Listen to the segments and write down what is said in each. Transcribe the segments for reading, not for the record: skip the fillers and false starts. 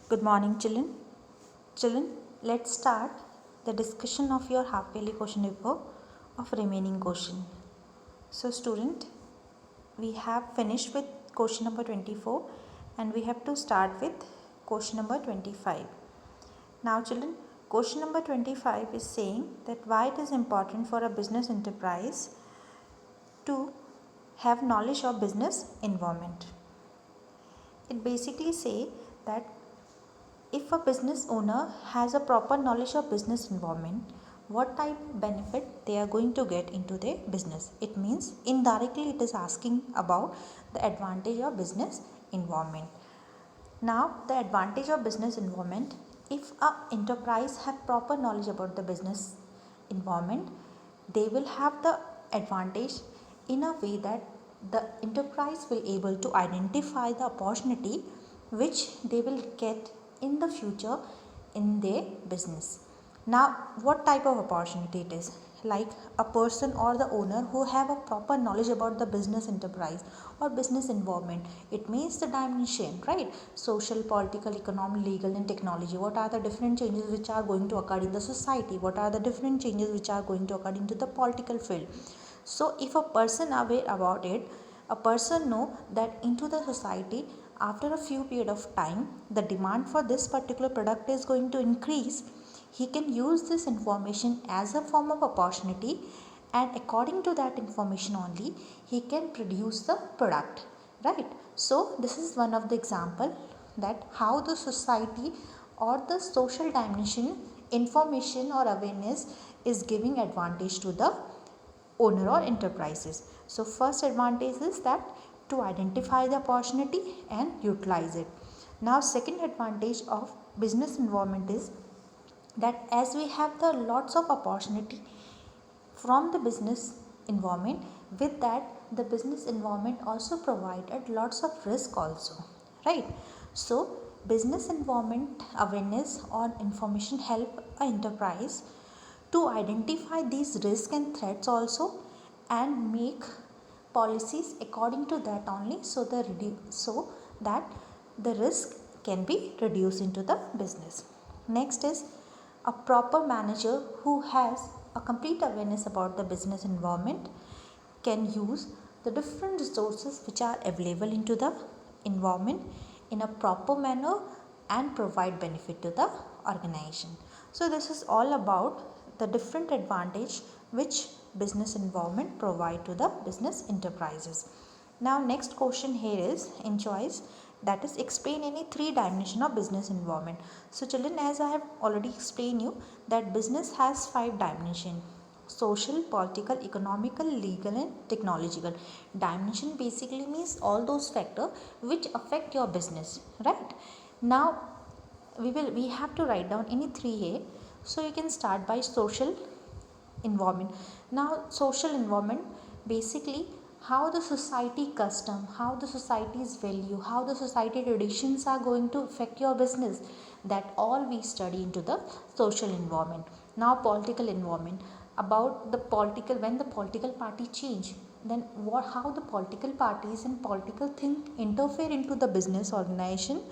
Good morning, children. Children, let's start the discussion of your half yearly question paper of remaining question. So, student, we have finished with question number 24 and we have to start with question number 25. Now, children, question number 25 is saying that why it is important for a business enterprise to have knowledge of business environment. It basically say that if a business owner has a proper knowledge of business environment, what type of benefit they are going to get into their business. It means indirectly it is asking about the advantage of business environment. Now the advantage of business environment, if a enterprise have proper knowledge about the business environment, they will have the advantage in a way that the enterprise will able to identify the opportunity which they will get in the future in their business. Now what type of opportunity it is? Like a person or the owner who have a proper knowledge about the business enterprise or business environment, it means the dimension, right? Social, political, economic, legal and technology. What are the different changes which are going to occur in the society? What are the different changes which are going to occur into the political field? So if a person aware about it, a person know that into the society after a few period of time the demand for this particular product is going to increase, he can use this information as a form of opportunity, and according to that information only he can produce the product, right? So this is one of the example that how the society or the social dimension information or awareness is giving advantage to the owner or enterprises. So first advantage is that to identify the opportunity and utilize it. Now second advantage of business environment is that as we have the lots of opportunity from the business environment, with that the business environment also provided lots of risk also, right? So business environment awareness or information help a enterprise to identify these risks and threats also and make policies according to that only, so that the risk can be reduced into the business. Next is a proper manager who has a complete awareness about the business environment can use the different resources which are available into the environment in a proper manner and provide benefit to the organization. So this is all about the different advantage which business environment provide to the business enterprises. Now next question here is in choice, that is explain any three dimension of business environment. So children, as I have already explained you that business has five dimension: social, political, economical, legal and technological. Dimension basically means all those factors which affect your business, right? Now we have to write down any three here. So you can start by social environment. Now social environment basically how the society custom, how the society's value, how the society traditions are going to affect your business, that all we study into the social environment. Now political environment, about the political, when the political party change, then what, how the political parties and political thing interfere into the business organization,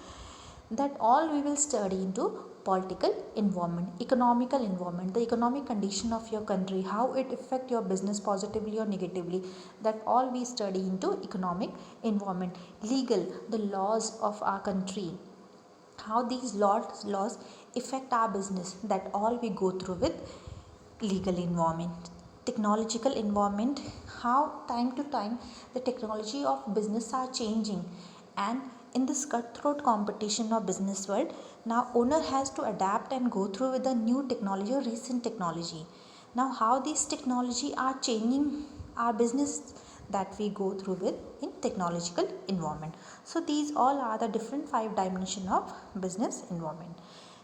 that all we will study into political environment. Economical environment, the economic condition of your country, how it affect your business positively or negatively, that all we study into economic environment. Legal, the laws of our country, how these laws affect our business, that all we go through with legal environment. Technological environment, how time to time the technology of business are changing, and in this cutthroat competition of business world, now owner has to adapt and go through with the new technology or recent technology. Now how these technology are changing our business, that we go through with in technological environment. So these all are the different five dimension of business environment.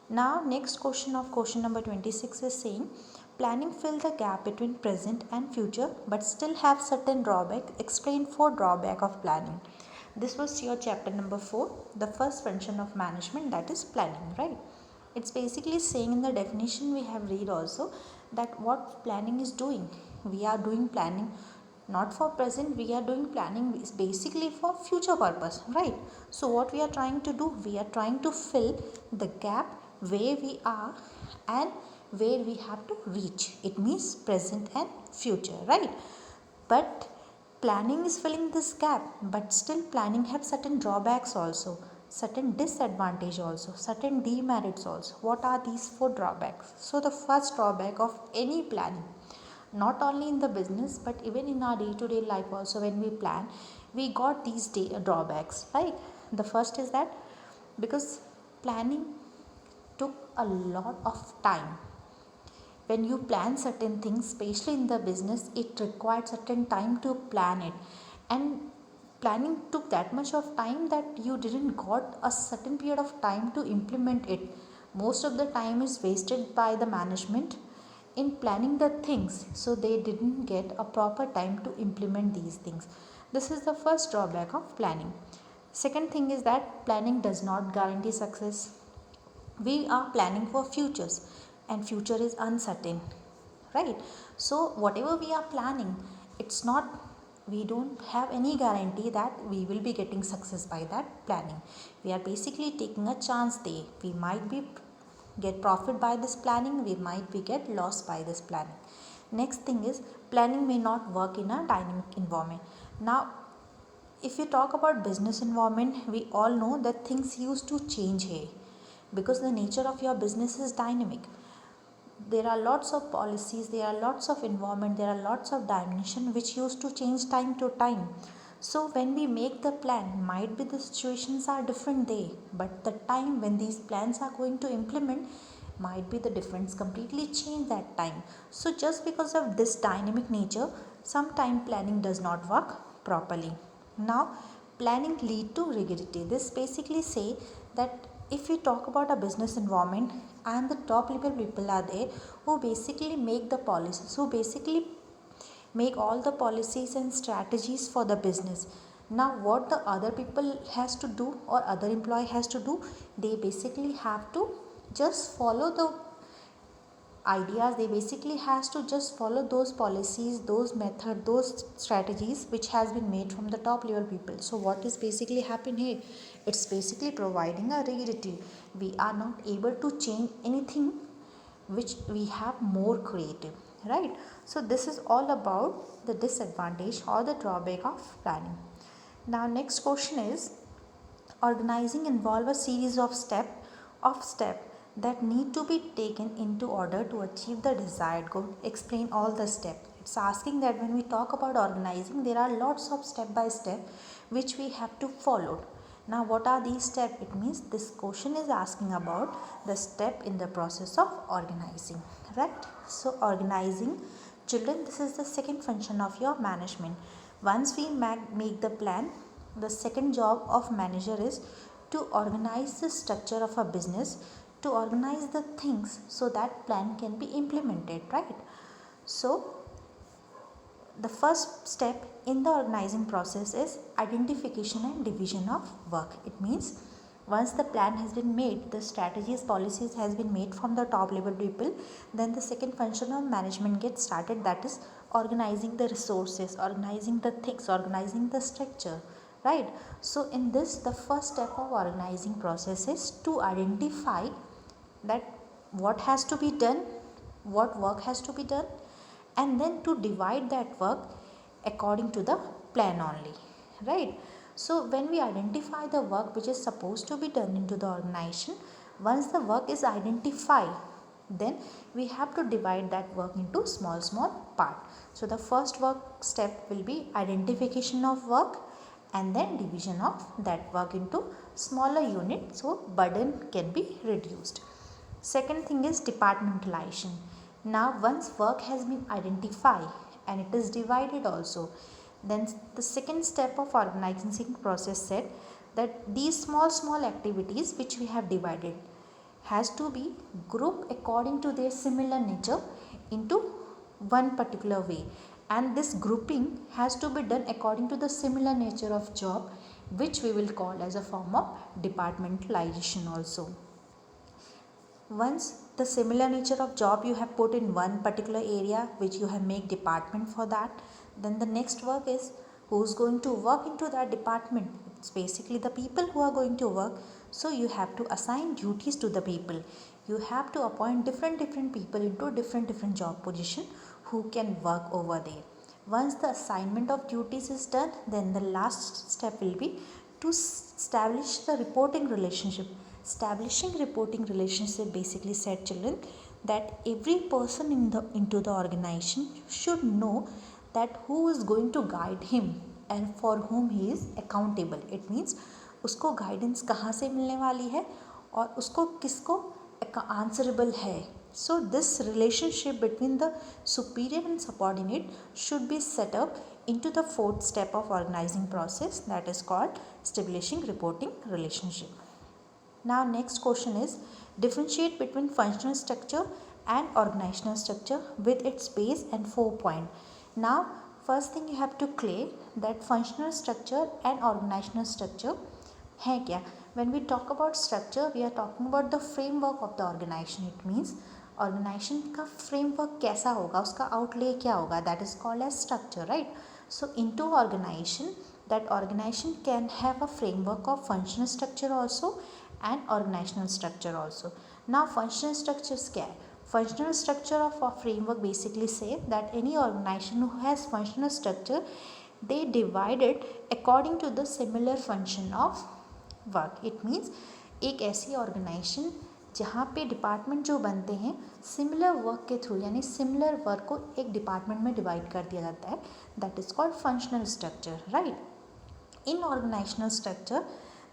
Now next question of question number 26 is saying planning fill the gap between present and future but still have certain drawback. Explain four drawback of planning. This was your chapter number 4, the first function of management, that is planning, right? It's basically saying in the definition we have read also that what planning is doing. We are doing planning not for present. We are doing planning is basically for future purpose, right? So what we are trying to do, we are trying to fill the gap where we are and where we have to reach. It means present and future, right? But planning is filling this gap, but still planning have certain drawbacks also, certain disadvantage also, certain demerits also. What are these four drawbacks? So the first drawback of any planning, not only in the business but even in our day-to-day life also, when we plan, we got these drawbacks, right? The first is that because planning took a lot of time. When you plan certain things, especially in the business, it required certain time to plan it, and planning took that much of time that you didn't got a certain period of time to implement it. Most of the time is wasted by the management in planning the things, so they didn't get a proper time to implement these things. This is the first drawback of planning. Second thing is that planning does not guarantee success. We are planning for futures, and future is uncertain, right? So whatever we are planning, it's not, we don't have any guarantee that we will be getting success by that planning. We are basically taking a chance there. We might be get profit by this planning, we might be get lost by this planning. Next thing is, planning may not work in a dynamic environment. Now if you talk about business environment, we all know that things used to change here, because the nature of your business is dynamic. There are lots of policies, there are lots of environment, there are lots of dimension which used to change time to time. So when we make the plan, might be the situations are different there, but the time when these plans are going to implement, might be the difference completely change that time. So just because of this dynamic nature, sometime planning does not work properly. Now planning lead to rigidity. This basically say that if we talk about a business environment, and the top level people are there who basically make the policies, who basically make all the policies and strategies for the business. Now what the other people has to do, or other employee has to do, they basically have to just follow the ideas. They basically has to just follow those policies, those method, those strategies which has been made from the top level people. So what is basically happen here, it's basically providing a rigidity. We are not able to change anything which we have more creative, right? So this is all about the disadvantage or the drawback of planning. Now next question is, organizing involve a series of step that need to be taken into order to achieve the desired goal. Explain all the steps. It's asking that when we talk about organizing, there are lots of step by step which we have to follow. Now what are these steps? It means this question is asking about the step in the process of organizing, right? So organizing, children, this is the second function of your management. Once we make the plan, the second job of manager is to organize the structure of a business, to organize the things so that plan can be implemented, right? So the first step in the organizing process is identification and division of work. It means once the plan has been made, the strategies, policies has been made from the top level people, then the second function of management gets started, that is organizing the resources, organizing the things, organizing the structure, right? So in this, the first step of organizing process is to identify that what has to be done, what work has to be done, and then to divide that work according to the plan only, right? So when we identify the work which is supposed to be done into the organization, once the work is identified, then we have to divide that work into small part. So the first work step will be identification of work, and then division of that work into smaller units so burden can be reduced. Second thing is departmentalization. Now once work has been identified and it is divided also, then the second step of organizing process said that these small activities which we have divided has to be grouped according to their similar nature into one particular way, and this grouping has to be done according to the similar nature of job, which we will call as a form of departmentalization also. Once the similar nature of job you have put in one particular area which you have made department for that, then the next work is who's going to work into that department. It's basically the people who are going to work. So you have to assign duties to the people. You have to appoint different people into different job position who can work over there. Once the assignment of duties is done, then the last step will be to establish the reporting relationship. Establishing reporting relationship basically said, children, that every person into the organization should know that who is going to guide him and for whom he is accountable. It means उसको guidance कहाँ से मिलने वाली है और उसको किसको answerable है. So this relationship between the superior and subordinate should be set up into the fourth step of organizing process, that is called establishing reporting relationship. Now next question is differentiate between functional structure and organizational structure with its base and 4 point. Now first thing you have to clear that functional structure and organizational structure है क्या. When we talk about structure, we are talking about the framework of the organization. It means organisation का framework कैसा होगा, उसका outlay क्या होगा, that is called as structure, right. So into organisation, that organization can have a framework of functional structure also and organizational structure also. Now functional structures क्या है. Functional structure of a framework basically say that any organization who has functional structure, they divide it according to the similar function of work. It means एक ऐसी organisation जहाँ पे department जो बनते हैं similar work के थ्रू, यानी similar work को एक डिपार्टमेंट में डिवाइड कर दिया जाता है, that is called functional structure, right. In organizational structure,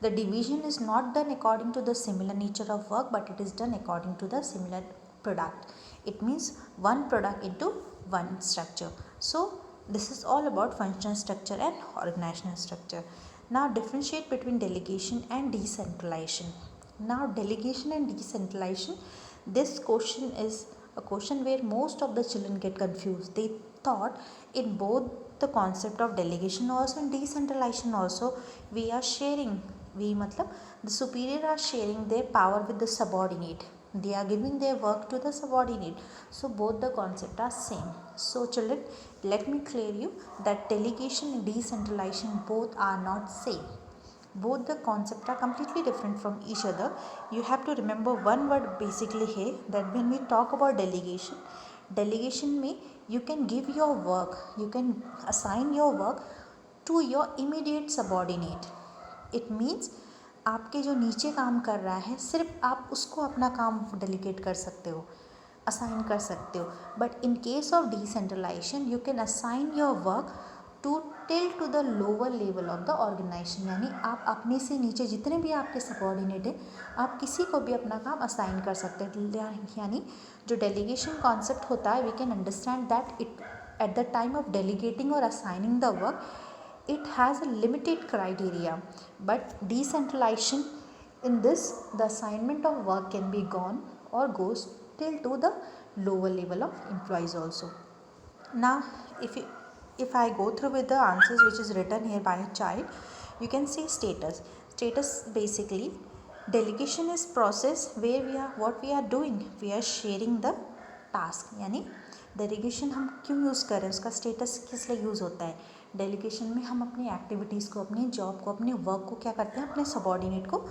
the division is not done according to the similar nature of work, but it is done according to the similar product. It means one product into one structure. So this is all about functional structure and organizational structure. Now differentiate between delegation and decentralization. Now delegation and decentralization, this question is a question where most of the children get confused. They thought in both the concept of delegation also and decentralization also we are sharing, we matlab the superior are sharing their power with the subordinate, they are giving their work to the subordinate. So both the concept are same. So children, let me clear you that delegation and decentralization both are not same. Both the concept are completely different from each other. You have to remember one word basically here, that when we talk about delegation, delegation में you can give your work, you can assign your work to your immediate subordinate. It means आपके जो नीचे काम कर रहा है सिर्फ आप उसको अपना काम डेलीगेट कर सकते हो, असाइन कर सकते हो. But in case of decentralisation you can assign your work to till to the lower level of the organisation. यानी आप अपने से नीचे जितने भी आपके सबॉर्डिनेट हैं आप किसी को भी अपना काम असाइन कर सकते हैं. यानी जो डेलीगेशन कॉन्सेप्ट होता है, we can understand that it at the time of delegating और assigning the work it has a limited criteria, but decentralization, in this the assignment of work can be gone or goes till to the lower level of employees also. Now if I go through with the answers which is written here by a child, you can see status basically delegation is process where we are doing, we are sharing the task. यानी delegation हम क्यों use करें, उसका status किस लिए use होता है. Delegation में हम अपनी एक्टिविटीज़ को, अपनी जॉब को, अपने वर्क को क्या करते हैं, अपने सबॉर्डिनेट को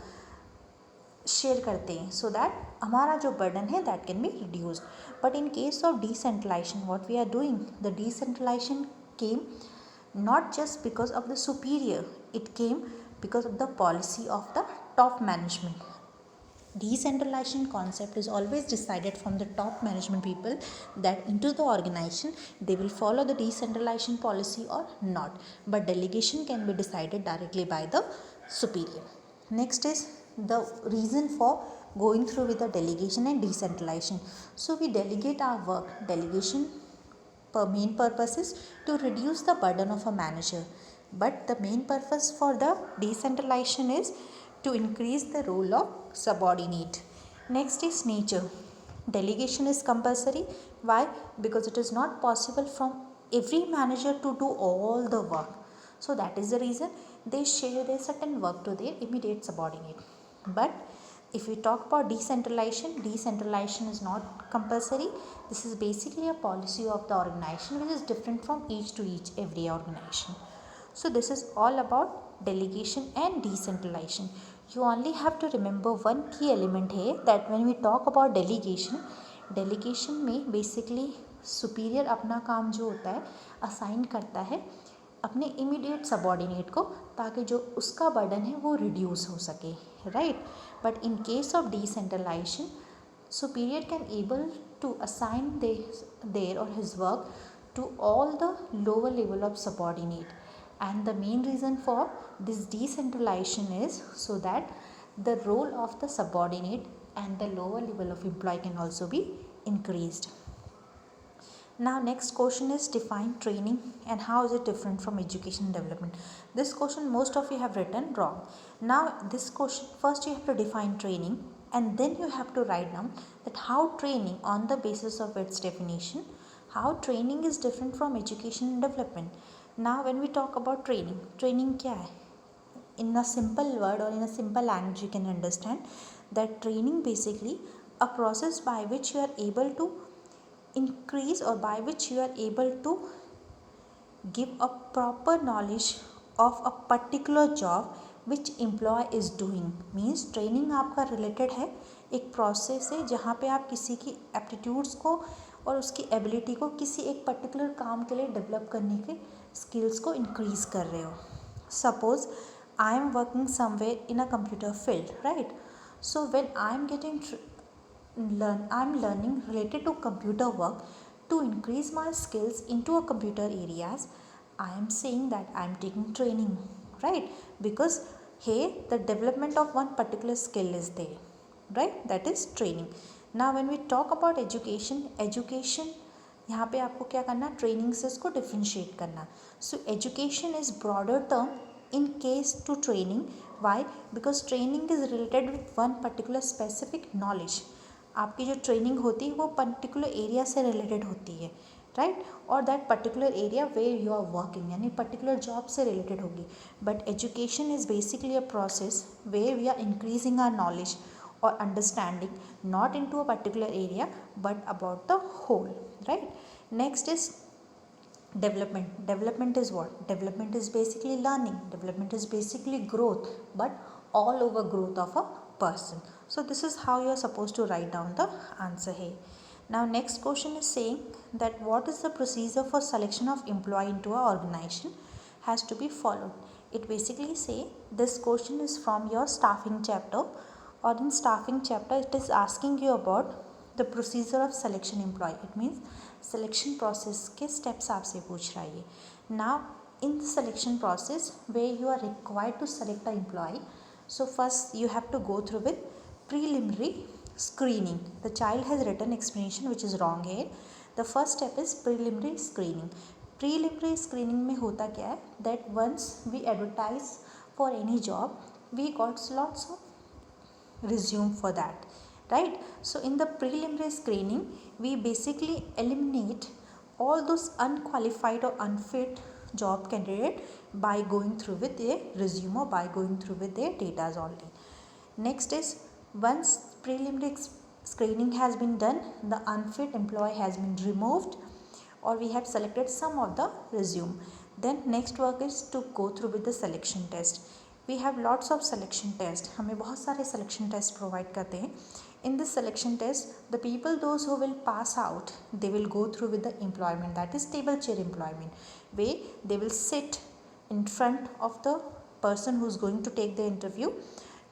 शेयर करते हैं, सो दैट हमारा जो बर्डन है that can be reduced. But in case of decentralisation what we are doing, the decentralisation came not just because of the superior, it came because of the policy of the top management. Decentralization concept is always decided from the top management people, that into the organization they will follow the decentralization policy or not, but delegation can be decided directly by the superior. Next is the reason for going through with the delegation and decentralization. So we delegate our work. Delegation main purpose is to reduce the burden of a manager, but the main purpose for the decentralization is to increase the role of subordinate. Next is nature. Delegation is compulsory. Why? Because it is not possible from every manager to do all the work, so that is the reason they share their certain work to their immediate subordinate. But If we talk about decentralization is not compulsory. This is basically a policy of the organization which is different from each to each every organization. So this is all about delegation and decentralization. You only have to remember one key element here, that when we talk about delegation में basically superior अपना काम जो होता है assign करता है अपने immediate subordinate को, ताकि जो उसका बर्डन है वो रिड्यूस हो सके, right. But in case of decentralisation, superior can able to assign their or his work to all the lower level of subordinate, and the main reason for this decentralization is so that the role of the subordinate and the lower level of employee can also be increased. Now next question is define training and how is it different from education and development. This question most of you have written wrong. Now this question, first you have to define training and then you have to write down that how training on the basis of its definition, how training is different from education and development. Now when we talk about training क्या है? In a simple word or in a simple language you can understand that training basically a process by which you are able to increase or by which you are able to give a proper knowledge of a particular job which employee is doing. Means training आपका related है एक process है जहाँ पे आप किसी की aptitudes को और उसकी ability को किसी एक particular काम के लिए develop करने के skills को increase कर रहे हो. Suppose I am working somewhere in a computer field, right? So when I am I'm learning related to computer work to increase my skills into a computer areas. I am saying that I am taking training, right? Because here the development of one particular skill is there, right? That is training. Now when we talk about education यहाँ पे आपको क्या करना, training से इसको differentiate करना. So education is broader term in case to training. Why? Because training is related with one particular specific knowledge. आपकी जो ट्रेनिंग होती है वो पर्टिकुलर एरिया से रिलेटेड होती है, राइट? और that particular area where you are working, यानी पर्टिकुलर जॉब से रिलेटेड होगी. But education is basically a process where we are increasing our knowledge or understanding not into a particular area but about the whole, right? Next is development is what? Development is basically learning, development is basically growth, but all over growth of a person. So this is how you are supposed to write down the answer here. Now next question is saying that what is the procedure for selection of employee into a organization has to be followed. It basically say this question is from your staffing chapter, or in staffing chapter it is asking you about the procedure of selection employee. It means selection process के steps आपसे पूछ रहा है. Now in the selection process where you are required to select an employee, so first you have to go through with preliminary screening. The child has written explanation which is wrong here. The first step is preliminary screening. Preliminary screening में होता क्या है, that once we advertise for any job we got lots of resume for that, right? So in the preliminary screening we basically eliminate all those unqualified or unfit job candidate by going through with their resume or by going through with their data only. Next is once preliminary screening has been done, the unfit employee has been removed or we have selected some of the resume, then next work is to go through with the selection test. We have lots of selection test, हमें बहुत सारे selection test provide करते हैं. In this selection test, the people those who will pass out, they will go through with the employment, that is table chair employment, where they will sit in front of the person who is going to take the interview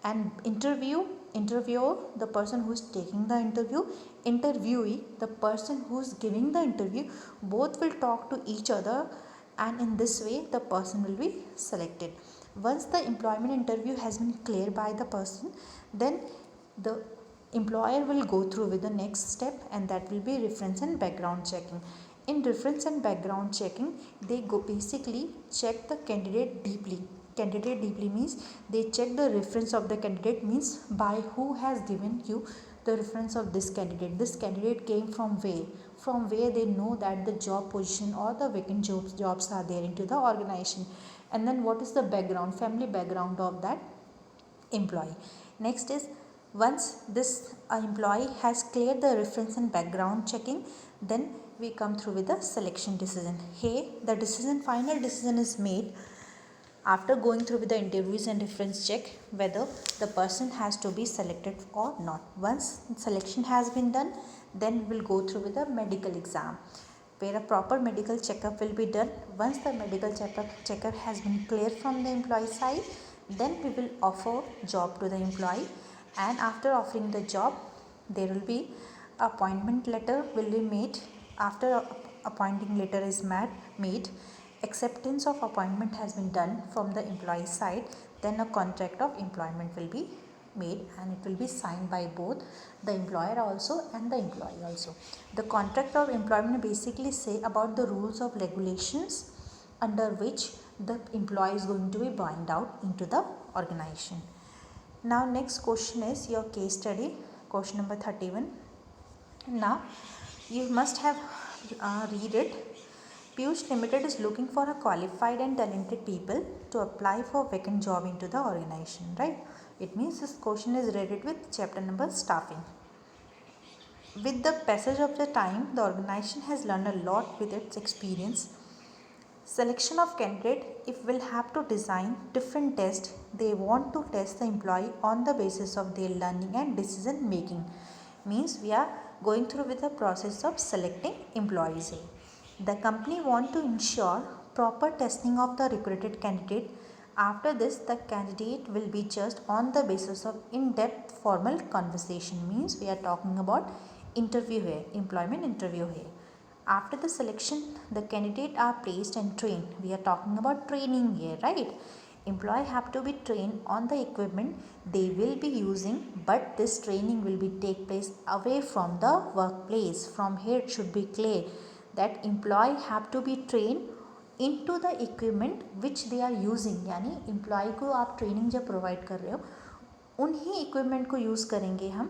and interviewer, the person who is taking the interview, interviewee, the person who is giving the interview, both will talk to each other, and in this way the person will be selected. Once the employment interview has been cleared by the person, then the employer will go through with the next step, and that will be reference and background checking. In reference and background checking, they go basically check the candidate deeply. Candidate deeply means they check the reference of the candidate, means by who has given you the reference of this candidate. This candidate came from where they know that the job position or the vacant jobs are there into the organization. And then what is the background, family background of that employee. Next is Once this employee has cleared the reference and background checking, then we come through with the selection decision. Here the final decision is made after going through with the interviews and reference check whether the person has to be selected or not. Once selection has been done, then we'll go through with the medical exam where a proper medical checkup will be done. Once the medical checkup has been clear from the employee side, then we will offer job to the employee, and after offering the job there will be appointment letter will be made. After appointing letter is made, acceptance of appointment has been done from the employee side, then a contract of employment will be made and it will be signed by both the employer also and the employee also. The contract of employment basically say about the rules of regulations under which the employee is going to be bound out into the organization. Now next question is your case study, question number 31. Now you must have read it. Piyush Limited is looking for a qualified and talented people to apply for vacant job into the organization, right? It means this question is related with chapter number staffing. With the passage of the time, the organization has learned a lot with its experience. Selection of candidate, if will have to design different tests, they want to test the employee on the basis of their learning and decision making. Means we are going through with the process of selecting employees. The company want to ensure proper testing of the recruited candidate. After this, the candidate will be judged on the basis of in-depth formal conversation. Means we are talking about interview here, employment interview here. After the selection, the candidate are placed and trained. We are talking about training here, right? Employee have to be trained on the equipment they will be using, but this training will be take place away from the workplace. From here it should be clear that employee have to be trained into the equipment which they are using. यानी employee को आप training जब provide कर रहे हो, उन्हीं equipment को use करेंगे हम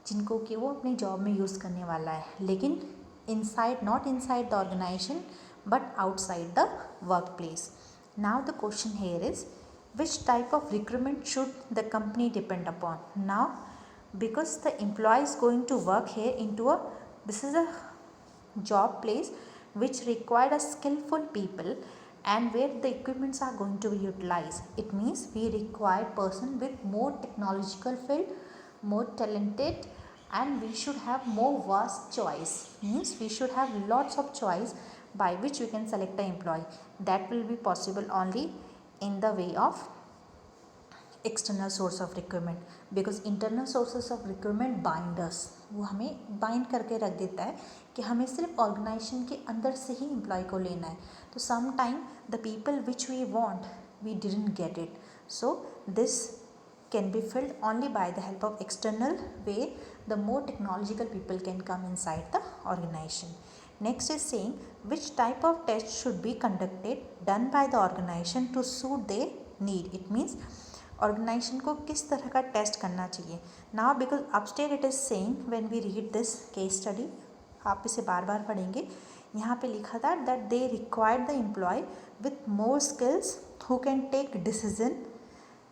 जिनको कि वो अपनी job में use करने वाला है, लेकिन inside, not inside the organization but outside the workplace. Now the question here is, which type of recruitment should the company depend upon? Now because the employee is going to work here into a, this is a job place which required a skillful people and where the equipments are going to be utilized. It means we require person with more technological field, more talented, and we should have more vast choice. Means we should have lots of choice by which we can select an employee. That will be possible only in the way of external source of recruitment, because internal sources of recruitment binders, वो हमें bind करके रख देता है कि हमें सिर्फ organisation के अंदर से ही एम्प्लॉय को लेना है. तो some time the people which we want we didn't get it, so this can be filled only by the help of external where the more technological people can come inside the organization. Next is saying which type of test should be conducted done by the organization to suit their need. It means organisation को किस तरह का test करना चाहिए. Now because upstair it is saying when we read this case study, आप इसे बार बार पढ़ेंगे, यहाँ पे लिखा था that they required the employee with more skills who can take decision.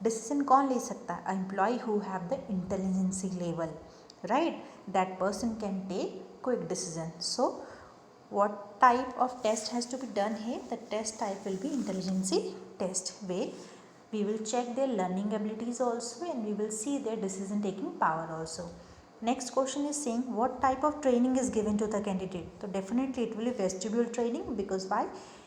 Decision कौन ले सकता है? Employee who have the intelligence level, right? That person can take quick decision. So what type of test has to be done here? The test type will be intelligency test, where we will check their learning abilities also and we will see their decision taking power also. Next question is saying what type of training is given to the candidate? So definitely it will be vestibule training, because why?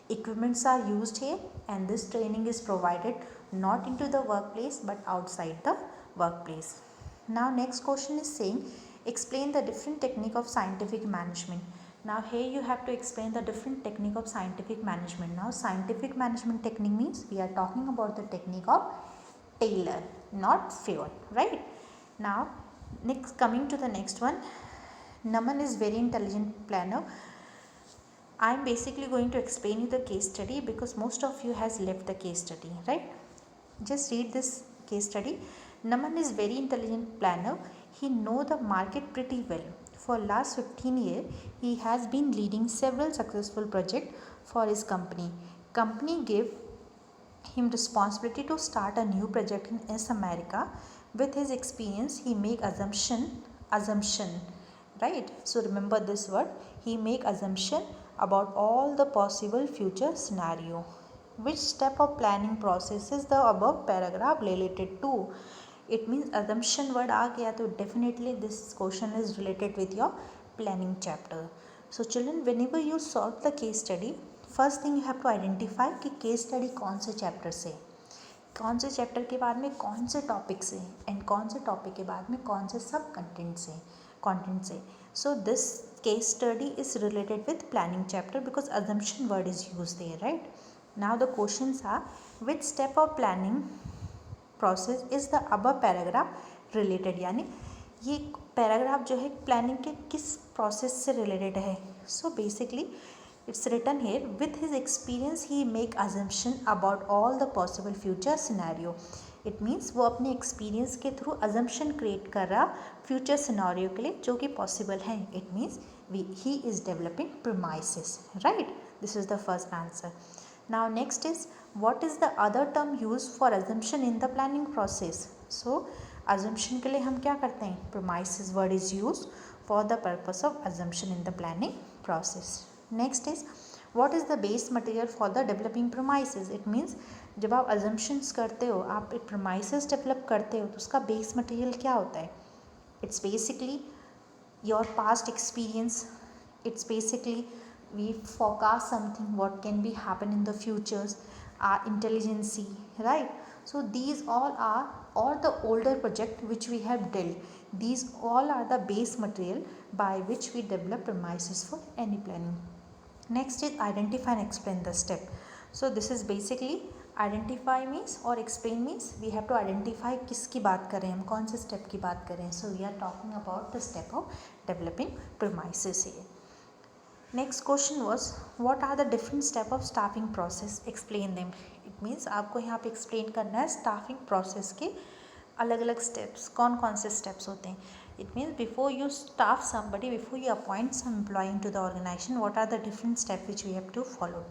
Equipments are used here and this training is provided not into the workplace but outside the workplace. Now next question is saying explain the different technique of scientific management. Now here you have to explain the different technique of scientific management. Now scientific management technique means we are talking about the technique of Taylor, not Fayol, right? Now next, coming to the next one, Naman is very intelligent planner. I am basically going to explain you the case study because most of you has left the case study, right? Just read this case study. Naman is very intelligent planner. He know the market pretty well. For last 15 years, he has been leading several successful projects for his company. Company gave him responsibility to start a new project in America With his experience, he make assumption, right? So remember this word, he make assumption about all the possible future scenario. Which step of planning process is the above paragraph related to? It means assumption word आ गया तो definitely this question is related with your planning chapter. So children, whenever you solve the case study, first thing you have to identify कि case study कौन से chapter से, कौन से chapter के बाद में कौन से टॉपिक से, एंड कौन से टॉपिक के बाद में कौन से सब कंटेंट से. So this case study is related with planning chapter because assumption word is use there, right. Now the questions are, which step of planning process is the above paragraph related, यानी ये paragraph जो है planning के किस process से related है. So basically it's written here, with his experience he make assumption about all the possible future scenario. It means वो अपने experience के through assumption create कर रहा future scenario के लिए जो कि possible है. It means he is developing premises, right? This is the first answer. Now next is, what is the other term used for assumption in the planning process? So assumption के लिए हम क्या करते हैं, premises word is used for the purpose of assumption in the planning process. Next is, what is the base material for the developing promises. It means जब आप assumptions करते हो, आप एक प्रोमाइसेस डेवलप करते हो, तो उसका बेस मटेरियल क्या होता है. It's basically your past experience. It's basically we forecast something what can be happen in the futures, our intelligence, right. So these all are, or the older project which we have dealt, these all are the base material by which we develop premises for any planning. Next is identify and explain the step. So this is basically identify means or explain means we have to identify किसकी बात कर रहे हैं हम, कौन से step की बात कर रहे हैं. So we are talking about the step of developing premises here. Next question was, what are the different step of staffing process, explain them. It means आपको यहाँ पे एक्सप्लेन करना है स्टाफिंग प्रोसेस के अलग अलग स्टेप्स, कौन कौन से स्टेप्स होते हैं. It means before you staff somebody, before you appoint some employee in to the organisation, what are the different step which we have to follow.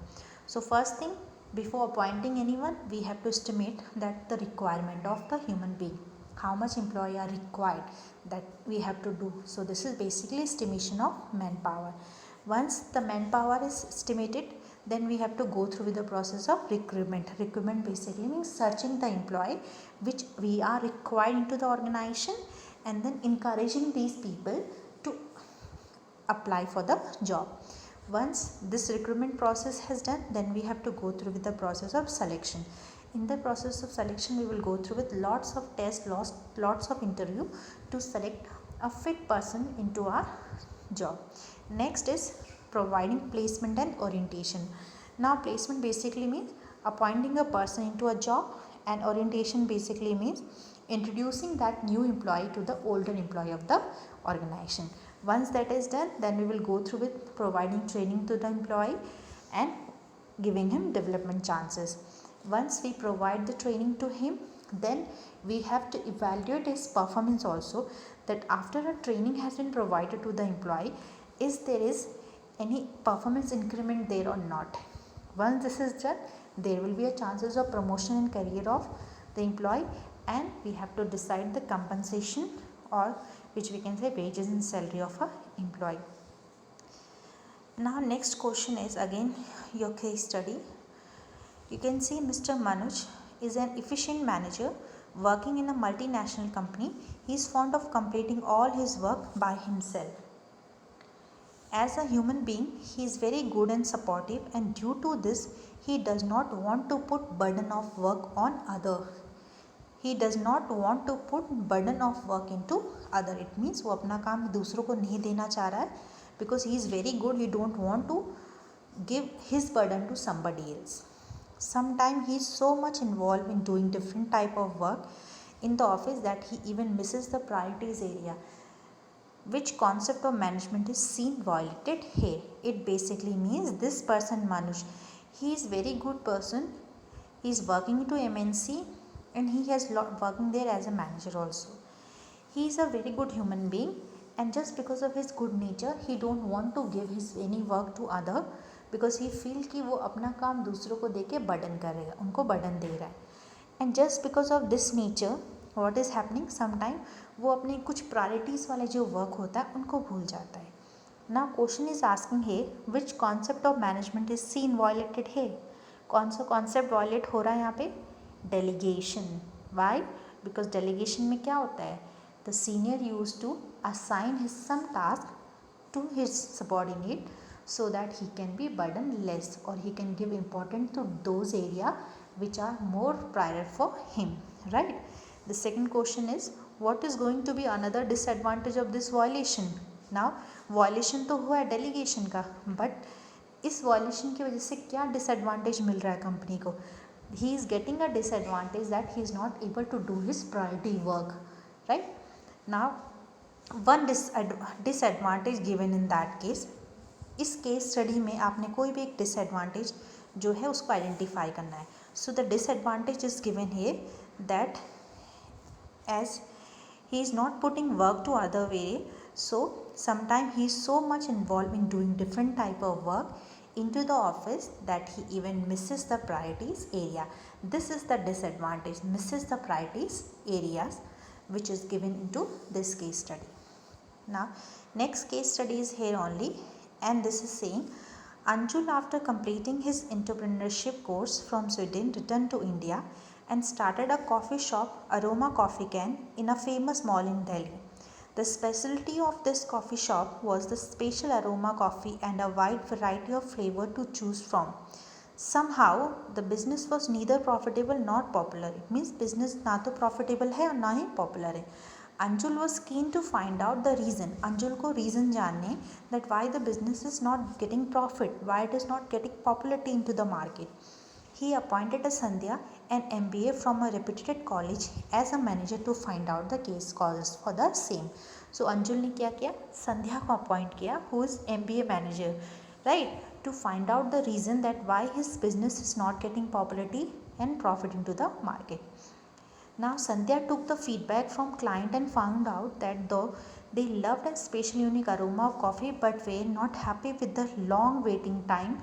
So first thing, before appointing anyone we have to estimate that the requirement of the human being, how much employee are required, that we have to do. So this is basically estimation of manpower. Once the manpower is estimated, then we have to go through with the process of recruitment. Recruitment basically means searching the employee which we are required into the organization, and then encouraging these people to apply for the job. Once this recruitment process has done, then we have to go through with the process of selection. In the process of selection we will go through with lots of tests, lots of interview to select a fit person into our job. Next is providing placement and orientation. Now placement basically means appointing a person into a job, and orientation basically means introducing that new employee to the older employee of the organization. Once that is done, then we will go through with providing training to the employee and giving him development chances. Once we provide the training to him, then we have to evaluate his performance also, that after a training has been provided to the employee, there is any performance increment there or not. Once this is done, there will be a chances of promotion and career of the employee, and we have to decide the compensation, or which we can say wages and salary of a employee. Now next question is again your case study. You can see Mr. Manoj is an efficient manager working in a multinational company. He is fond of completing all his work by himself. As a human being, he is very good and supportive, and due to this, he does not want to put burden of work on others. He does not want to put burden of work into other. It means वो अपना काम दूसरों को नहीं देना चाह रहा है, because he is very good. He don't want to give his burden to somebody else. Sometimes he is so much involved in doing different type of work in the office that he even misses the priorities area. Which concept of management is seen violated here? It basically means this person Manush, he is very good person. He is working to MNC, and he has working there as a manager also. He is a very good human being, and just because of his good nature, he don't want to give his any work to other, because he feel कि वो अपना काम दूसरों को दे के burden करेगा, उनको burden दे रहा है. And just because of this nature, what is happening, sometime वो अपने कुछ प्रायोरिटीज़ वाले जो वर्क होता है उनको भूल जाता है. नाउ क्वेश्चन इज आस्किंग है विच concept of management is seen violated है. कौन सा कॉन्सेप्ट वायलेट हो रहा है यहाँ पे? डेलीगेशन. वाई? बिकॉज डेलीगेशन में क्या होता है, the senior use to assign his some task to his subordinate so that he can be burden less or he can give importance to those area which are more prior for him, right? The second question is what is going to be another disadvantage of this violation. Now violation तो हुआ है delegation का, but इस violation की वजह से क्या disadvantage मिल रहा है कंपनी को? He is getting a disadvantage that he is not able to do his priority work, right? Now one disadvantage given in that case. इस केस स्टडी में आपने कोई भी एक डिसएडवांटेज जो है उसको आइडेंटिफाई करना है. So the disadvantage is given here that as he is not putting work to other way, so sometimes he is so much involved in doing different type of work into the office that he even misses the priorities area. This is the disadvantage, misses the priorities areas which is given into this case study. Now next case study is here only, and this is saying Anjul, after completing his entrepreneurship course from Sweden, returned to India and started a coffee shop, Aroma Coffee Can, in a famous mall in Delhi. The specialty of this coffee shop was the special aroma coffee and a wide variety of flavor to choose from. Somehow the business was neither profitable nor popular. It means business ना तो profitable है और ना ही popular है. Anjul was keen to find out the reason. Anjul को reason जानने that why the business is not getting profit, why it is not getting popularity into the market. He appointed a Sandhya, an MBA from a reputed college, as a manager to find out the case causes for the same. So Anjul ने क्या किया? संध्या को appoint किया, who is MBA manager, right, to find out the reason that why his business is not getting popularity and profit into the market. Now Sandhya took the feedback from client and found out that though they loved a special unique aroma of coffee but were not happy with the long waiting time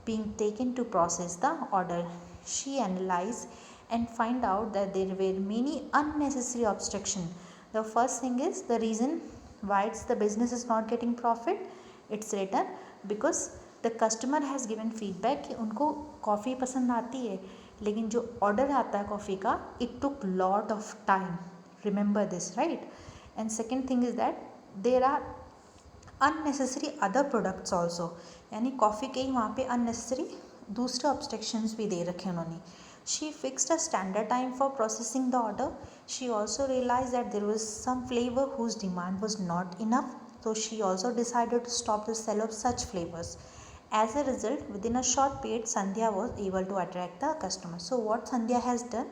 being taken to process the order. She analyzed and find out that there were many unnecessary obstructions. The first thing is the reason why the business is not getting profit. It's written because the customer has given feedback कि उनको coffee पसंद आती है लेकिन जो order आता है coffee का it took lot of time. Remember this, right. And second thing is that there are unnecessary other products also, यानी कॉफ़ी के ही वहाँ पे अननेसेसरी दूसरे ऑब्स्ट्रक्शंस भी दे रखे उन्होंने. She fixed a standard time for processing the order. She also realized that there was some flavor whose demand was not enough, so she also decided to stop the sale of such flavors. As a result, within a short period, Sandhya was able to attract the customer. So what Sandhya has done?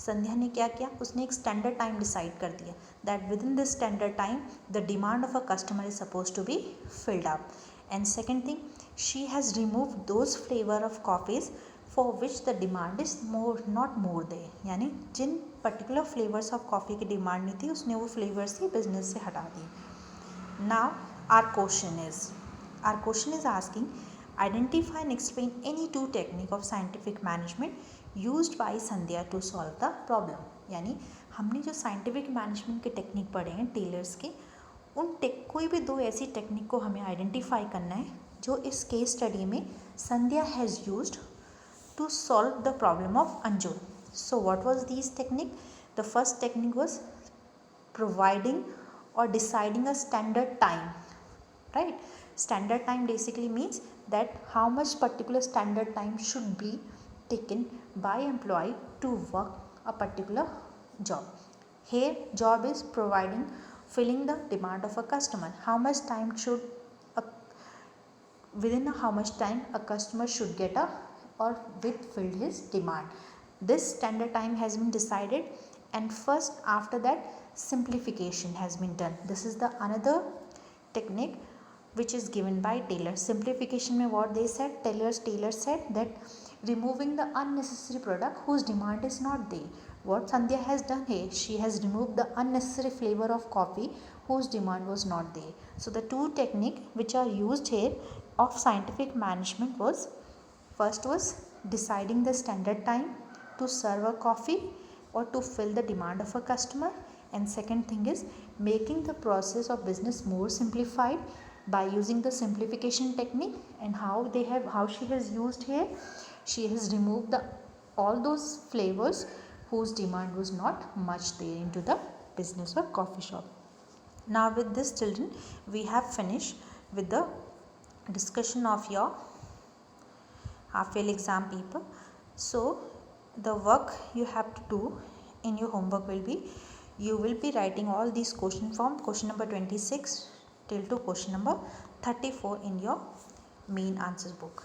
संध्या ने क्या किया? उसने एक standard time decide कर दिया that with in this standard time the demand of a customer is suppose to be filled up. And second thing, she has remove those flavour of coffees for which the demand is more not more they, यानी जिन particular flavours of coffee की demand नहीं थी उसने वो flavours ही business से हटा दिए. Now our question is asking identify and explain any two technique of scientific management used by Sandhya to solve the problem. यानी हमने जो साइंटिफिक मैनेजमेंट के टेक्निक पढ़े हैं टेलर्स के, उन कोई भी दो ऐसी टेक्निक को हमें आइडेंटिफाई करना है जो इस केस स्टडी में Sandhya has used to solve the problem of Anjul. So what was this technique? The first technique was providing or deciding a standard time, right? Standard time basically means that how much particular standard time should be taken by employee to work a particular job. Here job is providing, filling the demand of a customer. How much time should within how much time a customer should get a or with filled his demand. This standard time has been decided, and first after that simplification has been done. This is the another technique which is given by Taylor. Simplification में what they said, Taylor said that removing the unnecessary product whose demand is not there. What Sandhya has done here, she has removed the unnecessary flavor of coffee whose demand was not there. So the two technique which are used here of scientific management was, first was deciding the standard time to serve a coffee, or to fill the demand of a customer. And second thing is making the process of business more simplified by using the simplification technique. And how she has used here, she has removed all those flavors whose demand was not much there into the business or coffee shop. Now with this children, we have finished with the discussion of your half yearly exam paper. So the work you have to do in your homework will be, you will be writing all these questions from question number 26 till to question number 34 in your main answers book.